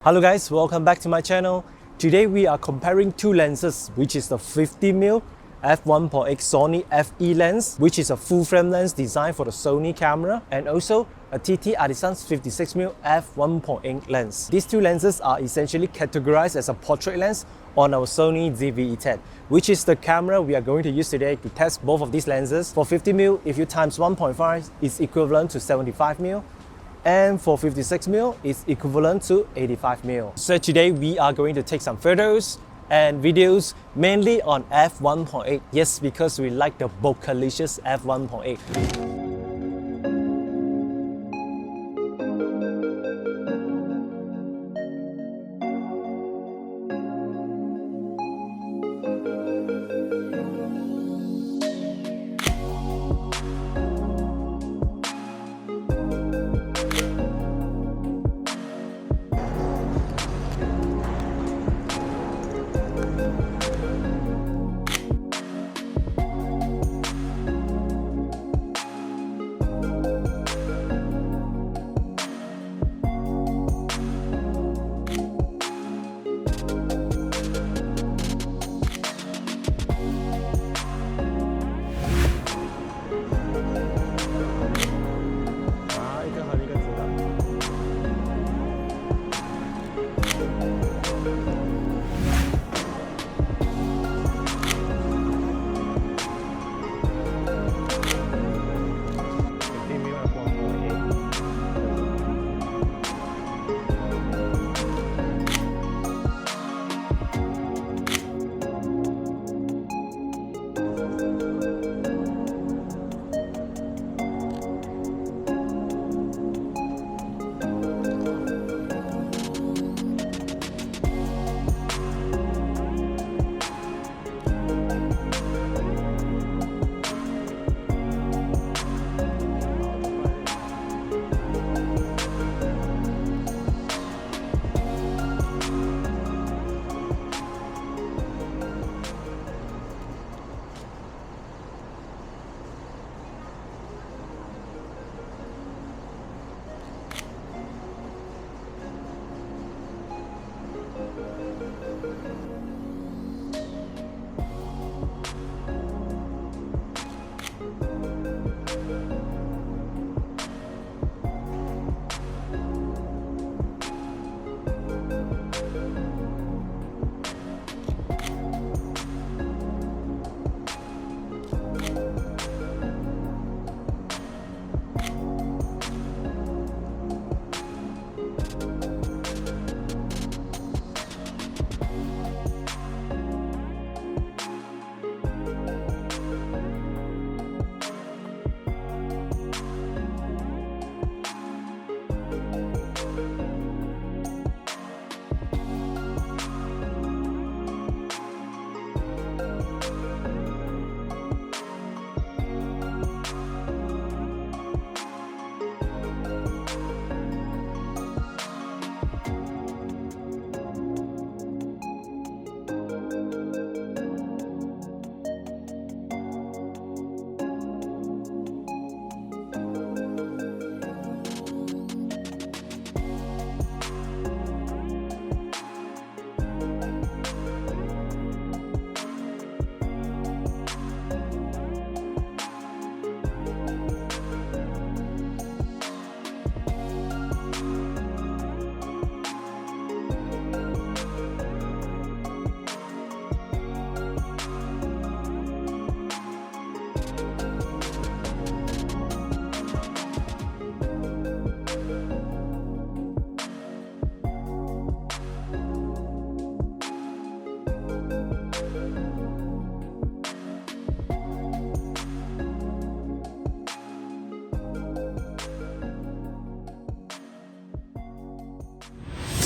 Hello guys, welcome back to my channel. Today we are comparing two lenses, which is the 50mm f1.8 Sony FE lens, which is a full frame lens designed for the Sony camera, and also a TT Artisan 56mm f1.8 lens. These two lenses are essentially categorized as a portrait lens on our Sony ZV-E10, which is the camera we are going to use today to test both of these lenses. For 50mm, if you times 1.5, it's equivalent to 75mm. And for 56mm, it's equivalent to 85mm. So today we are going to take some photos and videos mainly on f1.8. Yes, because we like the bokeh-licious f1.8.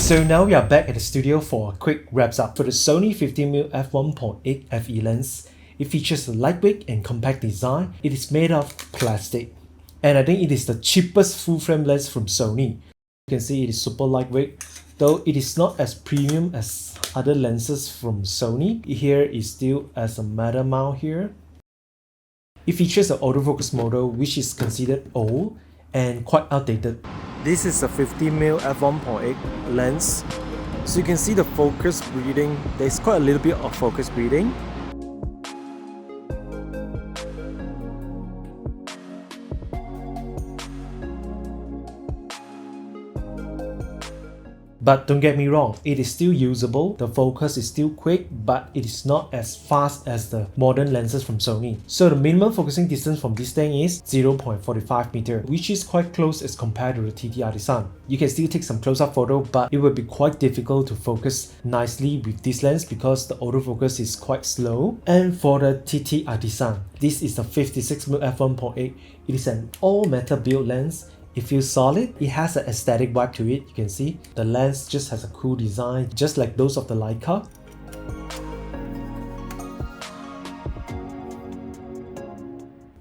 So now we are back at the studio for a quick wraps up. For the Sony 50mm f1.8 FE lens, it features a lightweight and compact design. It is made of plastic, and I think it is the cheapest full frame lens from Sony. You can see it is super lightweight, though it is not as premium as other lenses from Sony. Here is still as a metal mount here. It features an autofocus model which is considered old and quite outdated. This is a 50mm f1.8 lens. So you can see the focus breathing. There's quite a little bit of focus breathing. But don't get me wrong, it is still usable, the focus is still quick, but it is not as fast as the modern lenses from Sony. So the minimum focusing distance from this thing is 0.45 meter, which is quite close as compared to the TT Artisan. You can still take some close-up photo, but it will be quite difficult to focus nicely with this lens because the autofocus is quite slow. And for the TT Artisan, this is the 56mm f1.8. It is an all-metal build lens. It feels solid, it has an aesthetic vibe to it, you can see. The lens just has a cool design, just like those of the Leica.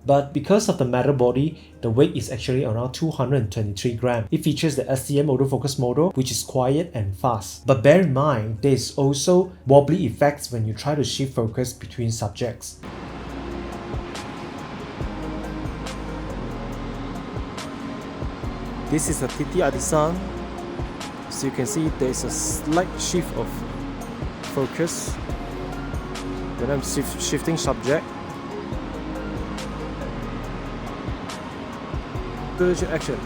But because of the metal body, the weight is actually around 223 grams. It features the STM autofocus model, which is quiet and fast. But bear in mind, there is also wobbly effects when you try to shift focus between subjects. This is a TT Artisan, so you can see there is a slight shift of focus when I'm shifting subject. Good action.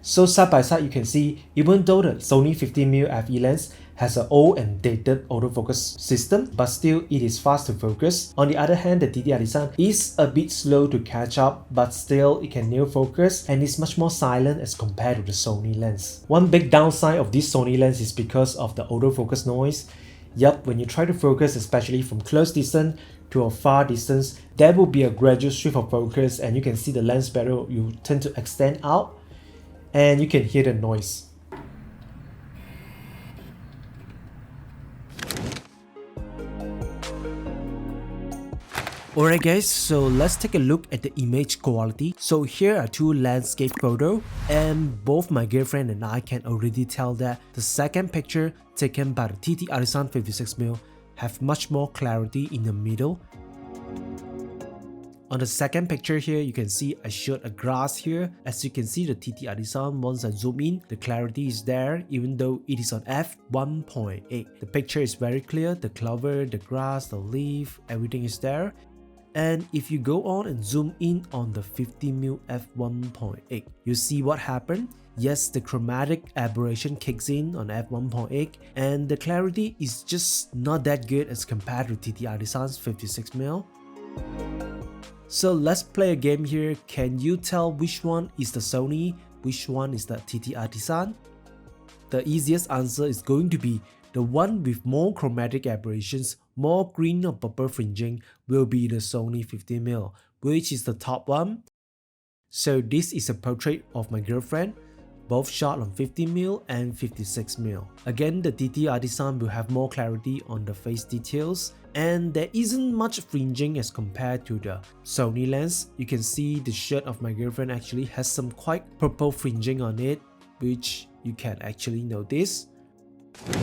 So side by side you can see, even though the Sony 50mm FE lens has an old and dated autofocus system, but still it is fast to focus. On the other hand, the TT Artisan is a bit slow to catch up, but still it can nail focus and is much more silent as compared to the Sony lens. One big downside of this Sony lens is because of the autofocus noise. Yup, when you try to focus, especially from close distance to a far distance, there will be a gradual shift of focus and you can see the lens barrel will tend to extend out and you can hear the noise. Alright guys, so let's take a look at the image quality. So here are two landscape photos, and both my girlfriend and I can already tell that the second picture taken by the TT Artisan 56mm have much more clarity in the middle. On the second picture here, you can see I showed a grass here. As you can see, the TT Artisan, once I zoom in, the clarity is there even though it is on f1.8. The picture is very clear, the clover, the grass, the leaf, everything is there. And if you go on and zoom in on the 50mm f1.8, you see what happened. Yes, the chromatic aberration kicks in on f1.8 and the clarity is just not that good as compared to TT Artisan's 56mm. So let's play a game here. Can you tell which one is the Sony, which one is the TT Artisan? The easiest answer is going to be the one with more chromatic aberrations, more green or purple fringing will be the Sony 50mm, which is the top one. So this is a portrait of my girlfriend, both shot on 50mm and 56mm. Again, the TT Artisan will have more clarity on the face details, and there isn't much fringing as compared to the Sony lens. You can see the shirt of my girlfriend actually has some quite purple fringing on it, which you can actually notice.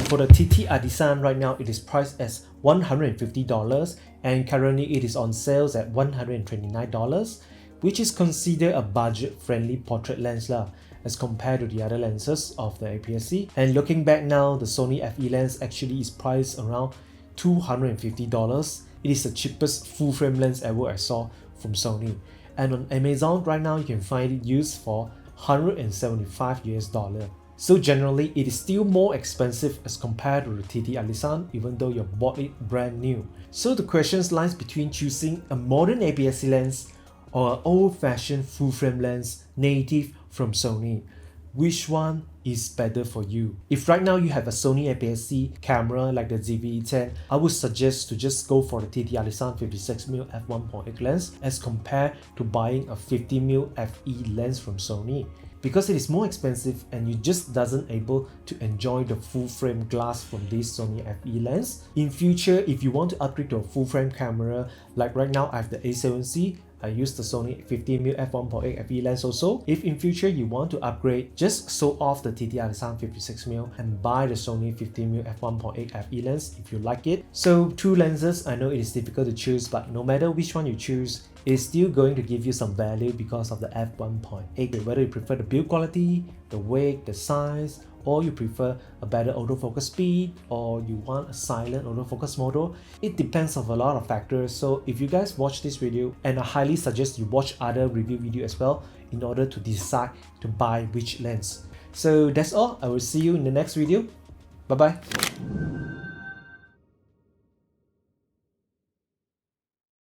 For the TT Artisan right now, it is priced as $150 and currently it is on sales at $129, which is considered a budget-friendly portrait lens as compared to the other lenses of the APS-C. And looking back now, the Sony FE lens actually is priced around $250. It is the cheapest full frame lens ever I saw from Sony. And on Amazon right now, you can find it used for $175 US. So generally, it is still more expensive as compared to the TT Artisan, even though you bought it brand new. So the question lies between choosing a modern APS-C lens or an old-fashioned full-frame lens native from Sony. Which one is better for you? If right now you have a Sony APS-C camera like the ZV-E10, I would suggest to just go for the TT Artisan 56mm f1.8 lens as compared to buying a 50mm FE lens from Sony, because it is more expensive and you just doesn't able to enjoy the full frame glass from this Sony FE lens. In future, if you want to upgrade to a full frame camera, like right now I have the A7C, I use the Sony 50mm f1.8 FE lens also. If in future you want to upgrade, just sold off the TT Artisan 56mm and buy the Sony 50mm f1.8 FE lens if you like it. So two lenses, I know it is difficult to choose, but no matter which one you choose, it's still going to give you some value because of the f1.8. Whether you prefer the build quality, the weight, the size, or you prefer a better autofocus speed, or you want a silent autofocus model, it depends on a lot of factors. So if you guys watch this video, and I highly suggest you watch other review video as well in order to decide to buy which lens. So that's all. I will see you in the next video. Bye bye.